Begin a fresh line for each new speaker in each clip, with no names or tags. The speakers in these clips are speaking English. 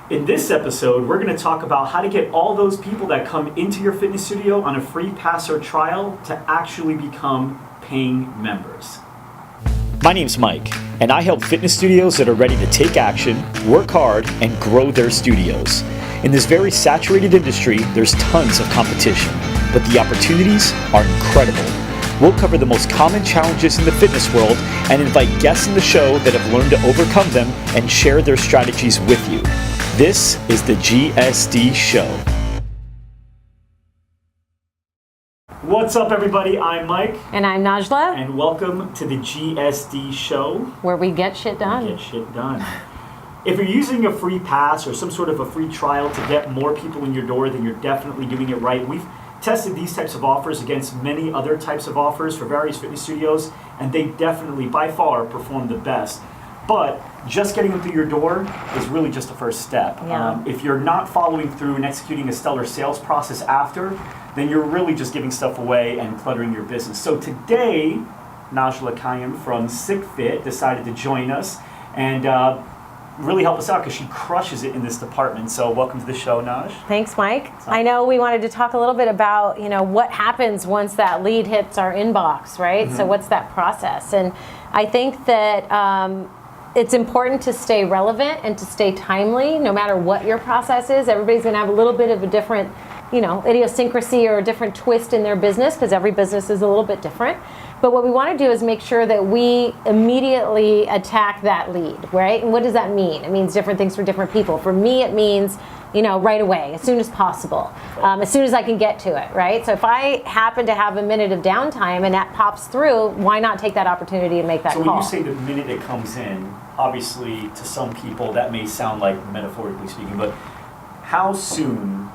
In this episode, we're going to talk about how to get all those people that come into your fitness studio on a free pass or trial to actually become paying members. My name's Mike, and I help fitness studios that are ready to take action, work hard, and grow their studios. In this very saturated industry, there's tons of competition, but the opportunities are incredible. We'll cover the most common challenges in the fitness world and invite guests in the show that have learned to overcome them and share their strategies with you. This is the GSD Show. What's up, everybody? I'm Mike.
And I'm Najla.
And welcome to the GSD Show.
Where we get shit done.
If you're using a free pass or some sort of a free trial to get more people in your door, then you're definitely doing it right. We've tested these types of offers against many other types of offers for various fitness studios, and they definitely, by far, perform the best. But just getting them through your door is really just the first step.
Yeah.
If you're not following through and executing a stellar sales process after, then you're really just giving stuff away and cluttering your business. So today, Najla Kayam from SickFit decided to join us and really help us out because she crushes it in this department. So welcome to the show, Naj.
Thanks, Mike. I know we wanted to talk a little bit about, what happens once that lead hits our inbox, right? Mm-hmm. So what's that process? And I think that it's important to stay relevant and to stay timely, no matter what your process is. Everybody's going to have a little bit of a different, idiosyncrasy or a different twist in their business because every business is a little bit different. But what we want to do is make sure that we immediately attack that lead, right? And what does that mean? It means different things for different people. For me, it means, right away, as soon as possible, as soon as I can get to it, right? So if I happen to have a minute of downtime and that pops through, why not take that opportunity and make that call?
So when you say the minute it comes in, obviously to some people that may sound like metaphorically speaking, but how soon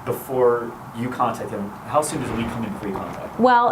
before you contact them, how soon does a lead come in before you contact them?
Well,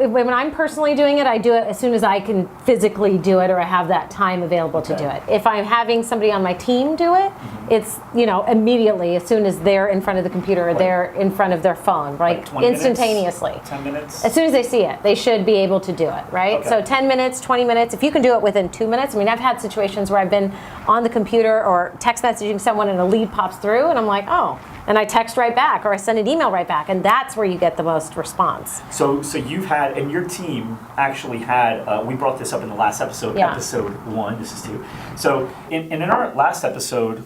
when I'm personally doing it, I do it as soon as I can physically do it or I have that time available to do it. If I'm having somebody on my team do it, it's, immediately as soon as they're in front of the computer or they're in front of their phone, right?
Like 20
instantaneously.
Minutes? 10 minutes?
As soon as they see it, they should be able to do it, right?
Okay.
So 10 minutes, 20 minutes, if you can do it within 2 minutes. I mean, I've had situations where I've been on the computer or text messaging someone and a lead pops through and I'm like, oh, and I text right back or I send an email right back, and that's where you get the most response.
So you've had, and your team actually had, we brought this up in the last episode, episode 1, this is 2. So in our last episode,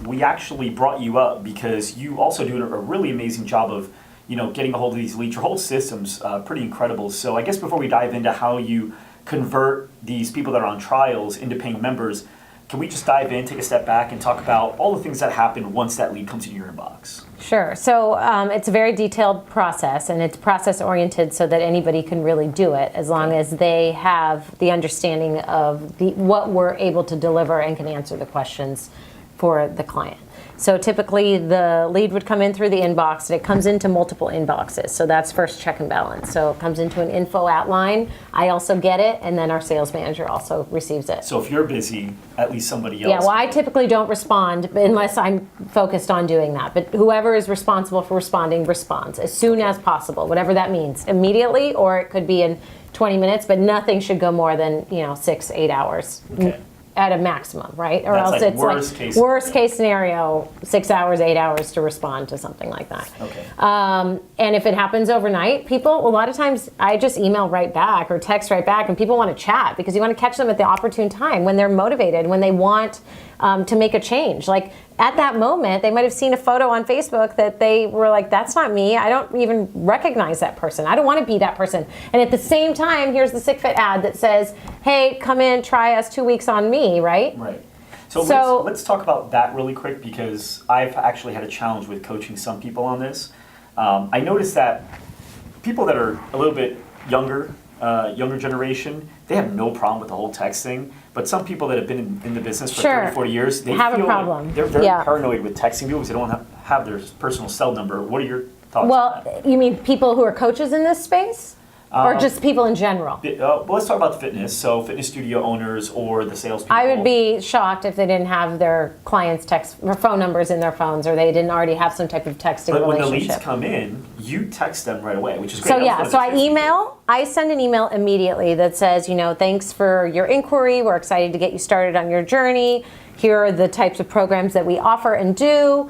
we actually brought you up because you also do a really amazing job of, getting a hold of these leads. Your whole system's pretty incredible. So I guess before we dive into how you convert these people that are on trials into paying members, can we just dive in, take a step back, and talk about all the things that happen once that lead comes into your inbox?
Sure. So it's a very detailed process, and it's process-oriented so that anybody can really do it as long as they have the understanding of what we're able to deliver and can answer the questions for the client. So typically the lead would come in through the inbox, and it comes into multiple inboxes. So that's first check and balance. So it comes into an info outline. I also get it, and then our sales manager also receives it.
So if you're busy, at least somebody else.
Yeah, well, I typically don't respond unless I'm focused on doing that. But whoever is responsible for responding responds as soon as possible, whatever that means. Immediately, or it could be in 20 minutes, but nothing should go more than 6-8 hours.
Okay.
At a maximum, right? Or
that's
else
like
it's worst case scenario, 6 hours, 8 hours to respond to something like that.
Okay.
And if it happens overnight, a lot of times I just email right back or text right back, and people want to chat because you want to catch them at the opportune time when they're motivated, when they want to make a change. Like at that moment, they might have seen a photo on Facebook that they were like, that's not me. I don't even recognize that person. I don't want to be that person. And at the same time, here's the SickFit ad that says, hey, come in, try us 2 weeks on me, right?
Right. So let's talk about that really quick because I've actually had a challenge with coaching some people on this. I noticed that people that are a little bit younger generation, they have no problem with the whole text thing. But some people that have been in the business for 30, 40 years, they
have
feel
a problem.
Like they're very paranoid with texting people because they don't have their personal cell number. What are your thoughts on that?
You mean people who are coaches in this space? Or just people in general?
Well, let's talk about fitness. So fitness studio owners or the salespeople.
I would be shocked if they didn't have their clients' text or phone numbers in their phones, or they didn't already have some type of texting relationship.
But when the leads come in, you text them right away, which is great.
So I send an email immediately that says, thanks for your inquiry. We're excited to get you started on your journey. Here are the types of programs that we offer and do.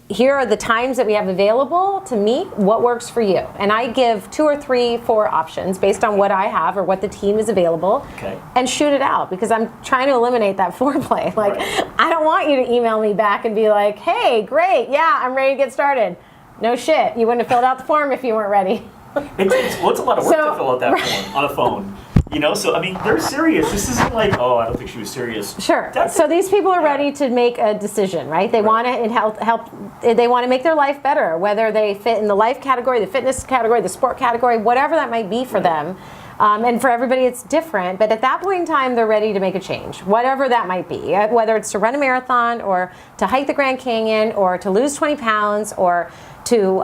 Here are the times that we have available to meet. What works for you? And I give 2 or 3, 4 options based on what I have or what the team is available, and shoot it out, because I'm trying to eliminate that foreplay. Like, I don't want you to email me back and be like, hey, great, yeah, I'm ready to get started. No shit, you wouldn't have filled out the form if you weren't ready.
It's a lot of work to fill out that form on a phone. You know, so I mean, they're serious. This isn't like, oh, I don't think she was serious.
Sure. So these people are ready to make a decision, right? They want to help. They want to make their life better, whether they fit in the life category, the fitness category, the sport category, whatever that might be for them. And for everybody, it's different. But at that point in time, they're ready to make a change, whatever that might be. Whether it's to run a marathon, or to hike the Grand Canyon, or to lose 20 pounds, or to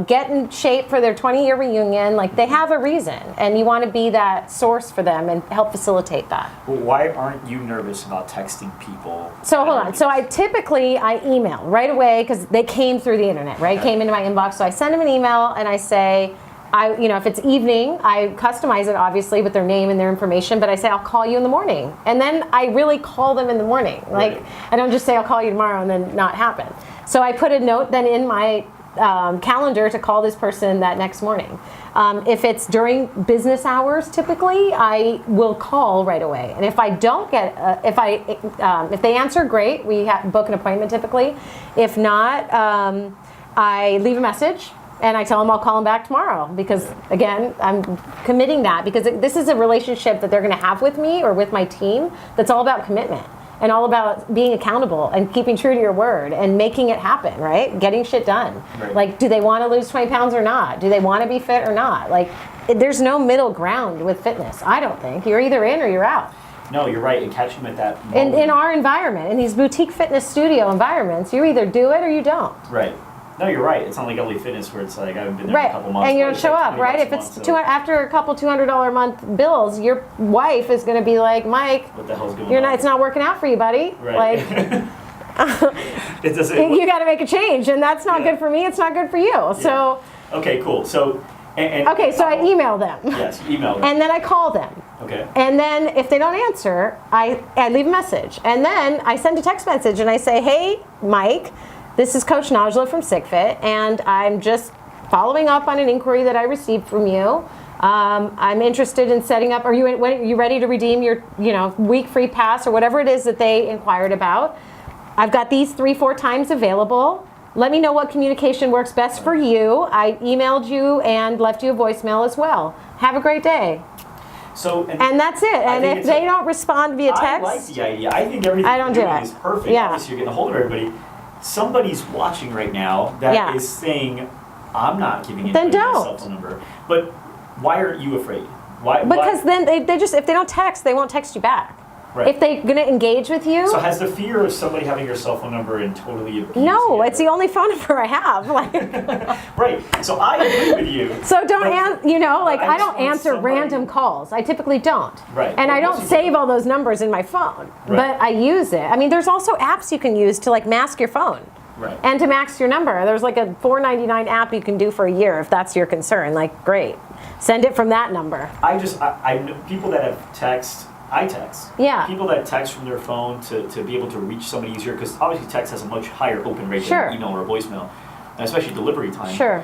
get in shape for their 20-year reunion. Like, they have a reason, and you want to be that source for them and help facilitate that.
Well, why aren't you nervous about texting people?
So hold on. So I email right away, because they came through the internet, right? Came into my inbox. So I send them an email and I say, if it's evening, I customize it obviously with their name and their information, but I say, I'll call you in the morning. And then I really call them in the morning. Like, I don't just say I'll call you tomorrow and then not happen. So I put a note then in my calendar to call this person that next morning. If it's during business hours, typically I will call right away. And if I don't get, if they answer, great, we book an appointment typically. If not, I leave a message and I tell them I'll call them back tomorrow, because again, I'm committing that, because this is a relationship that they're going to have with me or with my team that's all about commitment. And all about being accountable and keeping true to your word and making it happen, right? Getting shit done. Like, do they want to lose 20 pounds or not? Do they want to be fit or not? Like, there's no middle ground with fitness, I don't think. You're either in or you're out.
No, you're right. And catch them at that moment.
In our environment, in these boutique fitness studio environments, you either do it or you don't.
Right. No, you're right. It's not like LA Fitness where it's like, I haven't been there in a couple months.
And you don't show up, right? If it's after a couple $200 a month bills, your wife is going to be like, Mike,
what the hell's going on?
It's not working out for you, buddy.
Right.
Like, you got to make a change, and that's not good for me. It's not good for you. So.
Okay, cool. So.
So I email them.
Yes, email them.
And then I call them.
Okay.
And then if they don't answer, I leave a message, and then I send a text message and I say, hey, Mike, this is Coach Najla from SickFit, and I'm just following up on an inquiry that I received from you. I'm interested in setting up. Are you ready to redeem your week free pass or whatever it is that they inquired about? I've got these 3-4 times available. Let me know what communication works best for you. I emailed you and left you a voicemail as well. Have a great day.
So
and that's it. And if they don't respond via text,
I like the idea. I think everything you're doing is perfect.
Yeah.
Obviously, you're getting a hold of everybody. Somebody's watching right now that is saying, I'm not giving anybody my cell phone number. But why aren't you afraid?
Because then they just, if they don't text, they won't text you back.
Right.
If they're going to engage with you.
So has the fear of somebody having your cell phone number and totally abusing
it's the only phone number I have.
Right. So I agree with you.
So don't I don't answer random calls. I typically don't.
Right.
And I don't save all those numbers in my phone.
Right.
But I use it. I mean, there's also apps you can use to mask your phone.
Right.
And to mask your number. There's a $4.99 app you can do for a year if that's your concern. Great. Send it from that number.
I know people that have text. I text.
Yeah.
People that text from their phone to be able to reach somebody easier, because obviously text has a much higher open rate than email or voicemail, and especially delivery time.
Sure.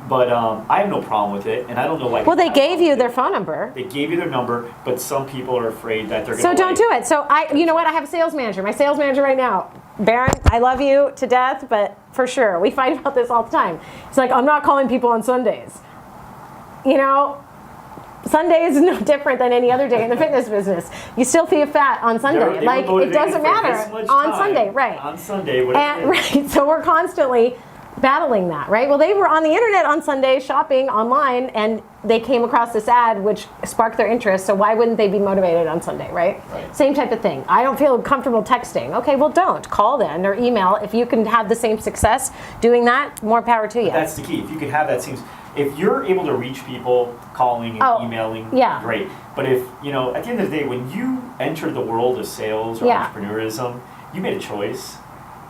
But I have no problem with it, and I don't know why.
Well, they gave you their phone number.
They gave you their number, but some people are afraid that they're going to.
So don't do it. So you know what? I have a sales manager. My sales manager right now, Baron, I love you to death, but for sure, we fight about this all the time. It's like, I'm not calling people on Sundays. Sunday is no different than any other day in the fitness business. You still feel fat on Sunday. It doesn't matter on Sunday, right?
On Sunday, whatever.
Right. So we're constantly battling that, right? Well, they were on the internet on Sunday shopping online, and they came across this ad which sparked their interest. So why wouldn't they be motivated on Sunday, right? Same type of thing. I don't feel comfortable texting. Okay, well, don't call then or email. If you can have the same success doing that, more power to you.
That's the key. If you can have that same. If you're able to reach people calling and emailing, great. But if, at the end of the day, when you entered the world of sales or entrepreneurism, you made a choice.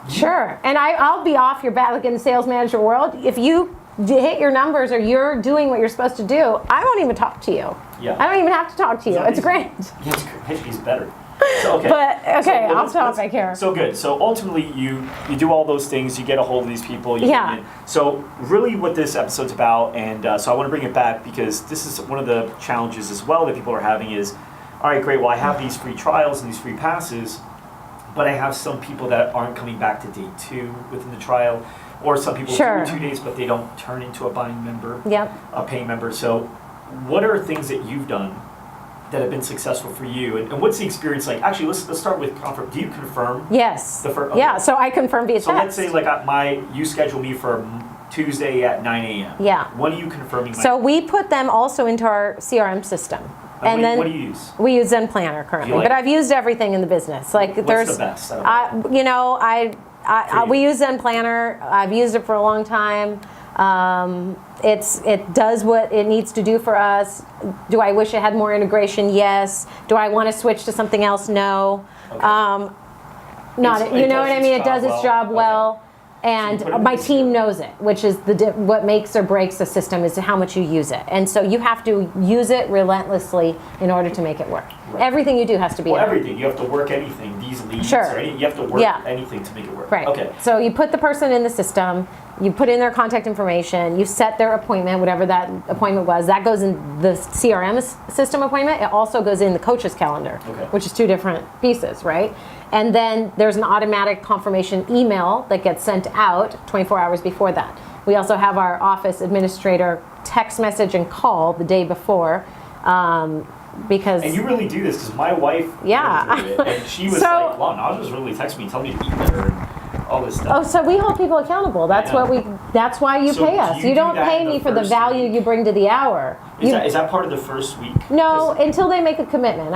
Sure. And I'll be off your back in the sales manager world. If you hit your numbers or you're doing what you're supposed to do, I won't even talk to you.
Yeah.
I don't even have to talk to you. It's great.
Yeah, it's better. So, okay.
But okay,
so,
off topic here.
So good. So ultimately, you do all those things. You get a hold of these people. You
Yeah.
get in. So really, what this episode's about, and so I want to bring it back because this is one of the challenges as well that people are having is, all right, great. Well, I have these free trials and these free passes, but I have some people that aren't coming back to day 2 within the trial, or some people
Sure.
do 2 days, but they don't turn into a buying member,
Yep.
a paying member. So, what are things that you've done that have been successful for you, and what's the experience like? Actually, let's start with confirm. Do you confirm?
Yes.
Okay.
Yeah. So I confirm via
So
text.
let's say like you schedule me for Tuesday at 9 a.m.
Yeah.
When are you confirming?
So we put them also into our CRM system.
And
then
what do you use?
We use Zen Planner currently,
like
but I've used everything in the business. Like
What's
there's,
the best? I don't know.
you know,
For
we
you.
use Zen Planner. I've used it for a long time. It does what it needs to do for us. Do I wish it had more integration? Yes. Do I want to switch to something else? No.
Okay.
Not
It
you know
does
what I
its
mean. It
job
does its
well.
job
Okay.
well.
So
And
you put it in
my
the
team
system.
knows it, which is what makes or breaks the system is how much you use it. And so you have to use it relentlessly in order to make it work.
Right.
Everything you do has to be
Well,
in it.
everything. You have to work anything. These leads.
Sure.
Or you have to work
Yeah.
anything to make it work.
Right.
Okay.
So you put the person in the system, you put in their contact information, you set their appointment, whatever that appointment was. That goes in the CRM system appointment. It also goes in the coach's calendar,
Okay.
which is 2 different pieces, right? And then there's an automatic confirmation email that gets sent out 24 hours before that. We also have our office administrator text message and call the day before. Because
And you really do this because my wife
Yeah.
really did it, and she was
So-
like, "Wow, Najla's really texting me, telling me to eat better and all this stuff."
oh, so we hold people accountable. That's
Yeah.
that's why you
So
pay
do
us.
you
You
do
don't
that
pay
in
me
the
for the
first
value
week?
you bring to the hour.
Is that part of the first week?
No,
'Cause-
until they make a commitment.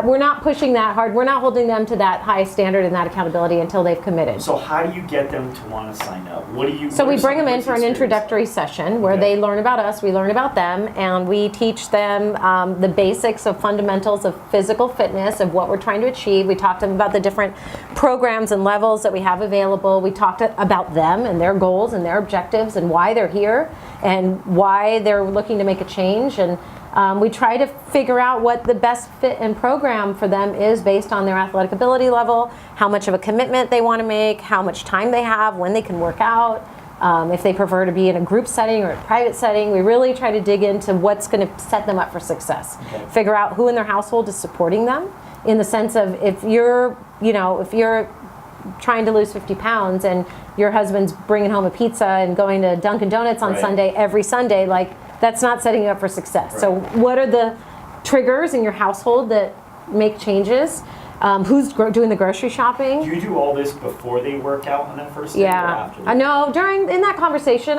We're not pushing that hard. We're not holding them to that high standard and that accountability until they've committed.
So how do you get them to want to sign up? What do you?
So
what
we
are
bring
some
them in
of
for an
those
introductory session where
Okay.
they learn about us, we learn about them, and we teach them the basics of fundamentals of physical fitness, of what we're trying to achieve. We talk to them about the different programs and levels that we have available. We talk about them and their goals and their objectives and why they're here and why they're looking to make a change. And we try to figure out what the best fit and program for them is based on their athletic ability level, how much of a commitment they want to make, how much time they have, when they can work out, if they prefer to be in a group setting or a private setting. We really try to dig into what's going to set them up for success.
Okay.
Figure out who in their household is supporting them in the sense of if you're trying to lose 50 pounds and your husband's bringing home a pizza and going to Dunkin' Donuts on
Right.
Sunday, every Sunday, like that's not setting you up for success. So
Right.
what are the triggers in your household that make changes? Who's doing the grocery shopping?
Do you do all this before they work out on that first day or
Yeah,
after?
I know. In that conversation,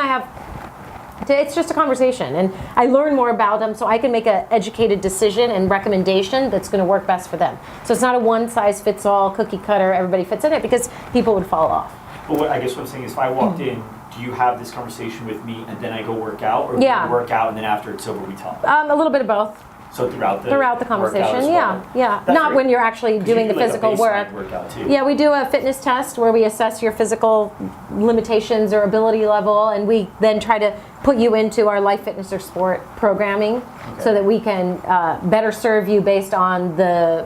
it's just a conversation, and I learn more about them, so I can make an educated decision and recommendation that's going to work best for them. So it's not a one-size-fits-all, cookie-cutter, everybody fits in it, because people would fall off.
But I guess what I'm saying is, if I walked in, do you have this conversation with me and then I go work out, or do
Yeah.
you work out and then after it's over we talk?
A little bit of both.
So throughout the
Throughout the
workout
conversation,
as
yeah,
well.
yeah.
That's
Not
great.
when you're actually
'Cause you
doing
do
the
like a
physical
baseline
work.
workout too.
Yeah, we do a fitness test where we assess your physical limitations or ability level, and we then try to put you into our life fitness or sport programming so that we can better serve you based on the,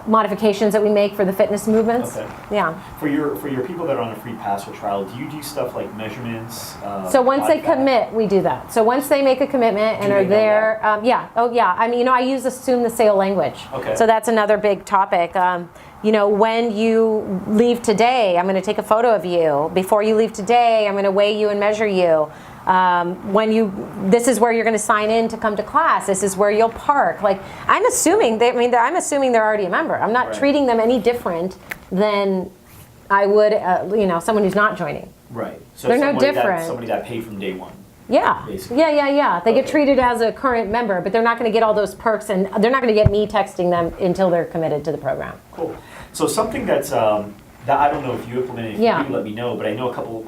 modifications that we make for the fitness movements.
Okay.
Yeah.
For your people that are on a free pass or trial, do you do stuff like measurements?
So once they
body fat?
commit, we do that. So once they make a commitment and
Do
are
they know
there, yeah, oh yeah. I mean, I use assume the sale language.
Okay.
So that's another big topic. When you leave today, I'm going to take a photo of you. Before you leave today, I'm going to weigh you and measure you. This is where you're going to sign in to come to class. This is where you'll park. Like I'm assuming they're already a member. I'm not
Right.
treating them any different than I would, someone who's not joining.
Right. So
They're no
somebody
different.
Somebody that paid from day one.
Yeah.
Basically.
Yeah. They get
Okay.
treated as a current member, but they're not going to get all those perks, and they're not going to get me texting them until they're committed to the program.
Cool. So something that's that I don't know if you implemented, if
Yeah.
you do, let me know, but I know a couple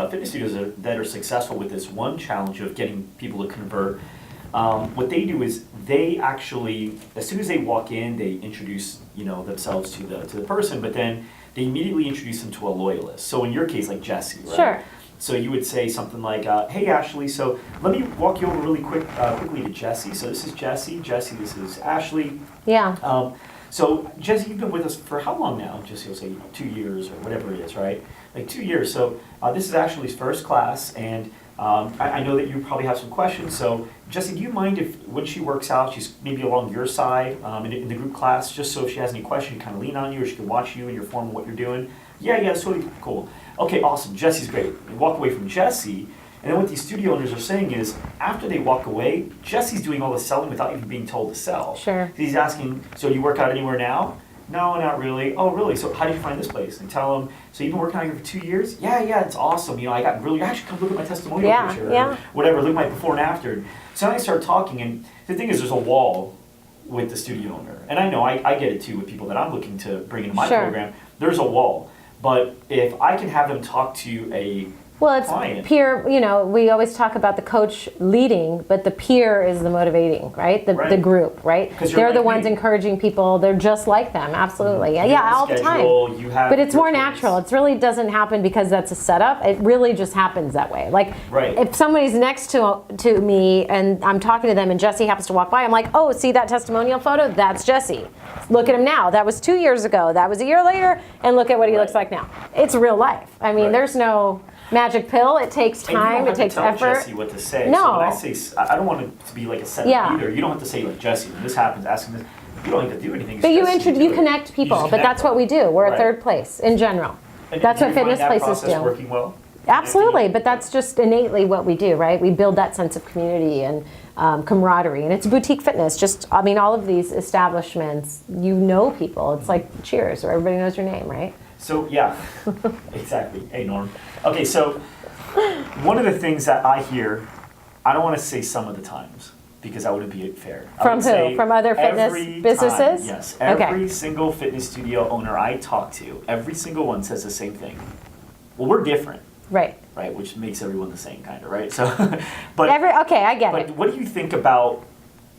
fitness studios that are successful with this one challenge of getting people to convert. What they do is they actually, as soon as they walk in, they introduce themselves to the person, but then they immediately introduce them to a loyalist. So in your case, like Jesse, right?
Sure.
So you would say something like, "Hey Ashley, so let me walk you over really quickly to Jesse. So this is Jesse. Jesse, this is Ashley.
Yeah.
So Jesse, you've been with us for how long now? Jesse will say 2 years or whatever it is, right? Like 2 years. So this is actually his first class, and I know that you probably have some questions. So Jesse, do you mind if when she works out, she's maybe along your side in the group class, just so if she has any questions, kind of lean on you, or she can watch you and your form of what you're doing? Yeah, it's totally cool. Okay, awesome. Jesse's great. You walk away from Jesse. And then what these studio owners are saying is, after they walk away, Jesse's doing all the selling without even being told to sell.
Sure.
He's asking, so do you work out anywhere now? No, not really. Oh, really? So how did you find this place? And tell them, so you've been working out here for 2 years? Yeah, it's awesome. You know, I got really, actually come look at my testimonial picture. Or whatever, look at my before and after. So then I start talking, and the thing is, there's a wall with the studio owner. And I know, I get it too with people that I'm looking to bring into my program. There's a wall. But if I can have them talk to a client.
Peer, you know, we always talk about the coach leading, but the peer is the motivating, right? The group, right? They're the ones encouraging people. They're just like them, absolutely. Yeah, all the time. But it's more natural. It really doesn't happen because that's a setup. It really just happens that way. Like, if somebody's next to me and I'm talking to them and Jesse happens to walk by, I'm like, oh, see that testimonial photo? That's Jesse. Look at him now. That was 2 years ago. That was a year later. And look at what he looks like now. It's real life. I mean, there's no magic pill. It takes time. It takes effort.
You don't have to tell Jesse what to say.
No.
So when I say, I don't want it to be like a setup either. You don't have to say, like, Jesse, when this happens, ask him this. You don't have to do anything.
But you connect people. But that's what we do. We're a third place in general.
And
that's what fitness places do.
Is that process working well?
Absolutely. But that's just innately what we do, right? We build that sense of community and camaraderie. And it's boutique fitness. Just, I mean, all of these establishments, you know people. It's like Cheers, where everybody knows your name, right?
So, yeah, exactly. Hey, Norm. Okay, so one of the things that I hear, I don't want to say some of the times, because that wouldn't be fair.
From who? From other fitness businesses?
Time, yes. Every single fitness studio owner I talk to, every single one says the same thing. Well, we're different. Right, which makes everyone the same, kind of, right? So,
okay, I get it.
But what do you think about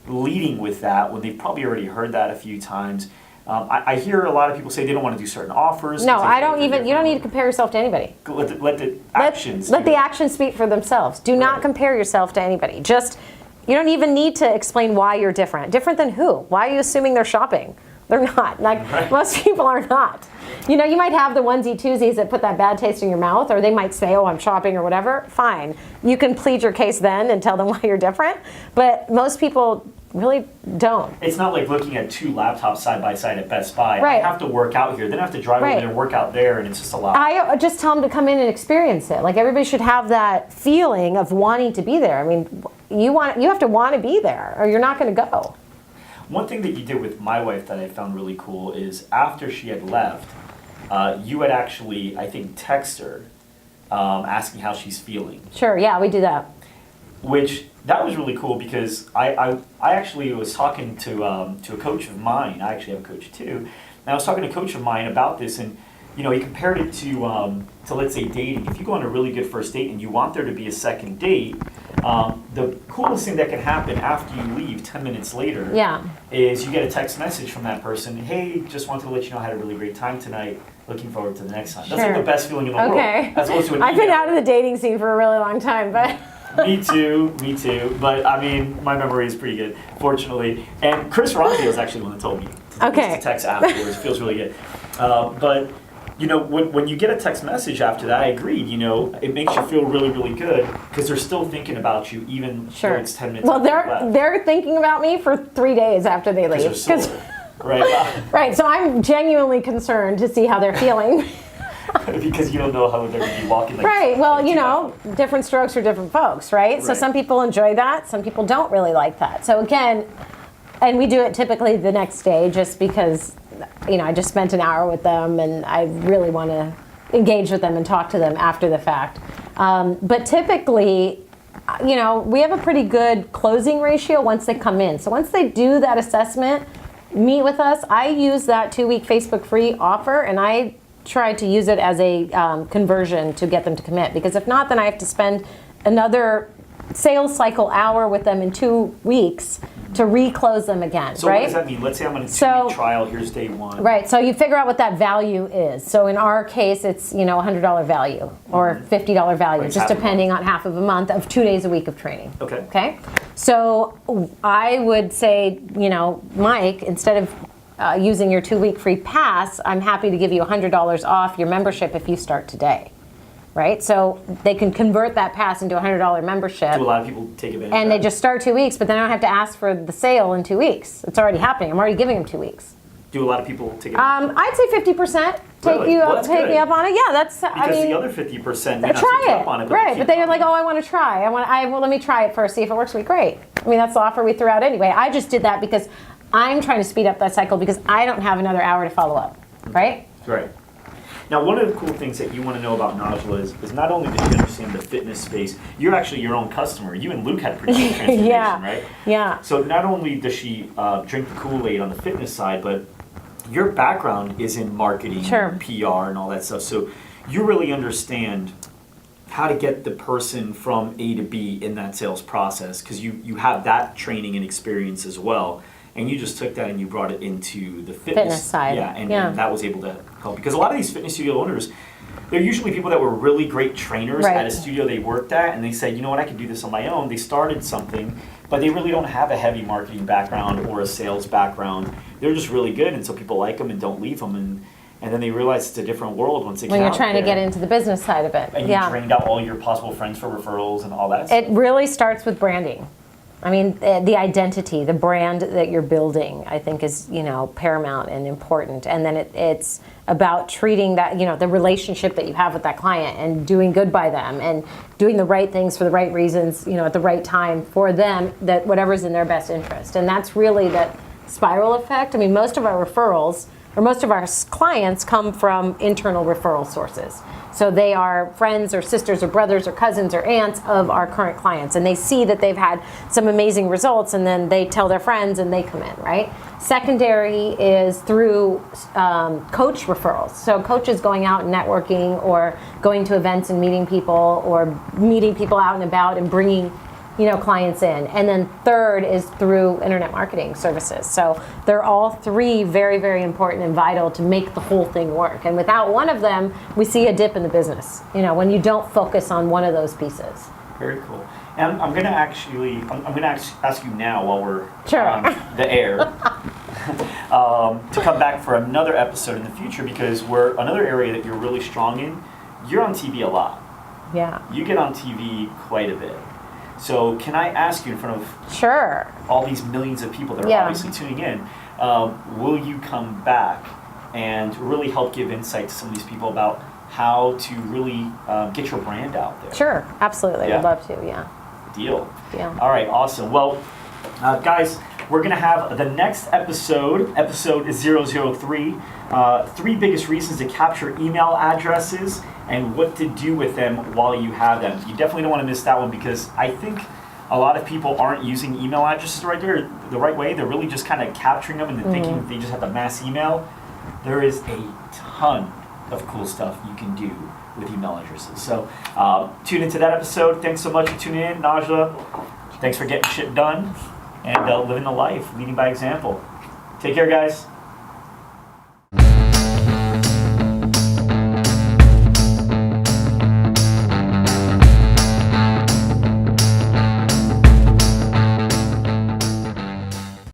leading with that when they've probably already heard that a few times? I hear a lot of people say they don't want to do certain offers.
No, I don't even. You don't need to compare yourself to anybody.
Let the actions.
Let the actions speak for themselves. Do not compare yourself to anybody. Just, you don't even need to explain why you're different. Different than who? Why are you assuming they're shopping? They're not. Like most people are not. You know, you might have the onesie twosies that put that bad taste in your mouth, or they might say, "Oh, I'm shopping" or whatever. Fine, you can plead your case then and tell them why you're different. But most people really don't.
It's not like looking at two laptops side by side at Best Buy. I have to work out here, then I have to drive over there and work out there, and it's just a lot.
I just tell them to come in and experience it. Like, everybody should have that feeling of wanting to be there. I mean, you have to want to be there, or you're not going to go.
One thing that you did with my wife that I found really cool is after she had left, you had actually, I think, text her asking how she's feeling.
Sure, yeah, we do that.
Which, that was really cool because I actually was talking to a coach of mine. I actually have a coach too. And I was talking to a coach of mine about this, and you know, he compared it to let's say dating. If you go on a really good first date and you want there to be a second date, the coolest thing that can happen after you leave 10 minutes later is you get a text message from that person. Hey, just wanted to let you know I had a really great time tonight. Looking forward to the next time. That's like the best feeling in the world. As opposed to an
I've been out of the dating scene for a really long time, but...
Me too. But I mean, my memory is pretty good, fortunately. And Chris Ronzio is actually the one that told me to text afterwards. It feels really good. But, you know, when you get a text message after that, I agreed, you know, it makes you feel really, really good because they're still thinking about you even though it's 10 minutes
Well, they're thinking about me for 3 days after they leave. Right, so I'm genuinely concerned to see how they're feeling.
Because you don't know how they're going to be walking.
Well, you know, different strokes for different folks, right? So some people enjoy that, some people don't really like that. So again, and we do it typically the next day just because, you know, I just spent an hour with them and I really want to engage with them and talk to them after the fact. But typically, you know, we have a pretty good closing ratio once they come in. So once they do that assessment, meet with us, I use that 2-week Facebook free offer, and I try to use it as a conversion to get them to commit, because if not, then I have to spend another sales cycle hour with them in 2 weeks to reclose them again.
So what does that mean? Let's say I'm on a 2-week trial. Here's day one.
Right. So you figure out what that value is. So in our case, it's, you know, $100 value or $50 value, just depending on half of a month of 2 days a week of training. Okay. So I would say, you know, Mike, instead of using your 2-week free pass, I'm happy to give you $100 off your membership if you start today. Right? So they can convert that pass into a $100 membership.
Do a lot of people take advantage of
And
that?
they just start 2 weeks, but then I don't have to ask for the sale in 2 weeks. It's already happening. I'm already giving them 2 weeks.
Do a lot of people take advantage?
I'd say 50% take
Really?
you
Well,
up,
that's
take
good.
me up on it. Yeah, that's.
Because
I mean,
the other 50% may not
try
take you
it,
up on it.
right? But they're like, oh, I want to try. Well, let me try it first, see if it works for me. Great. I mean, that's the offer we threw out anyway. I just did that because I'm trying to speed up that cycle because I don't have another hour to follow up, right?
Right. Now, one of the cool things that you want to know about Najla is not only does she understand the fitness space, you're actually your own customer. You and Luke had a pretty good transformation,
Yeah.
right?
Yeah.
So not only does she drink the Kool-Aid on the fitness side, but your background is in marketing,
Sure.
PR, and all that stuff. So you really understand how to get the person from A to B in that sales process because you have that training and experience as well. And you just took that and you brought it into the fitness
side.
Yeah, and
Yeah.
that was able to help. Because a lot of these fitness studio owners, they're usually people that were really great trainers
Right.
at a studio they worked at, and they said, you know what, I can do this on my own. They started something, but they really don't have a heavy marketing background or a sales background. They're just really good, and so people like them and don't leave them. And then they realize it's a different world once they
When
get
you're
out
trying to
there.
get into the business side of it.
And you trained out all your possible friends for referrals and all that stuff.
It really starts with branding. I mean, the identity, the brand that you're building, I think is, paramount and important. And then it's about treating that, the relationship that you have with that client and doing good by them and doing the right things for the right reasons, at the right time for them, that whatever's in their best interest. And that's really that spiral effect. I mean, most of our referrals or most of our clients come from internal referral sources. So they are friends or sisters or brothers or cousins or aunts of our current clients. And they see that they've had some amazing results and then they tell their friends and they come in, right? Secondary is through coach referrals. So coaches going out and networking or going to events and meeting people or meeting people out and about and bringing clients in. And then third is through internet marketing services. So they're all three very, very important and vital to make the whole thing work. And without one of them, we see a dip in the business, when you don't focus on one of those pieces.
Very cool. And I'm going to ask you now while we're
Sure.
on the air to come back for another episode in the future because another area that you're really strong in, you're on TV a lot.
Yeah.
You get on TV quite a bit. So can I ask you in front of
Sure.
all these millions of people that are
Yeah.
obviously tuning in, will you come back and really help give insight to some of these people about how to really get your brand out there?
Sure. Absolutely.
Yeah.
Would love to. Yeah.
Deal.
Yeah.
All right, awesome. Well, guys, we're going to have the next episode 003, 3 biggest reasons to capture email addresses and what to do with them while you have them. You definitely don't want to miss that one because I think a lot of people aren't using email addresses the right way. They're really just kind of capturing them and they're thinking they just have to mass email. There is a ton of cool stuff you can do with email addresses. So tune into that episode. Thanks so much for tuning in. Najla, thanks for getting shit done and living the life, leading by example. Take care, guys.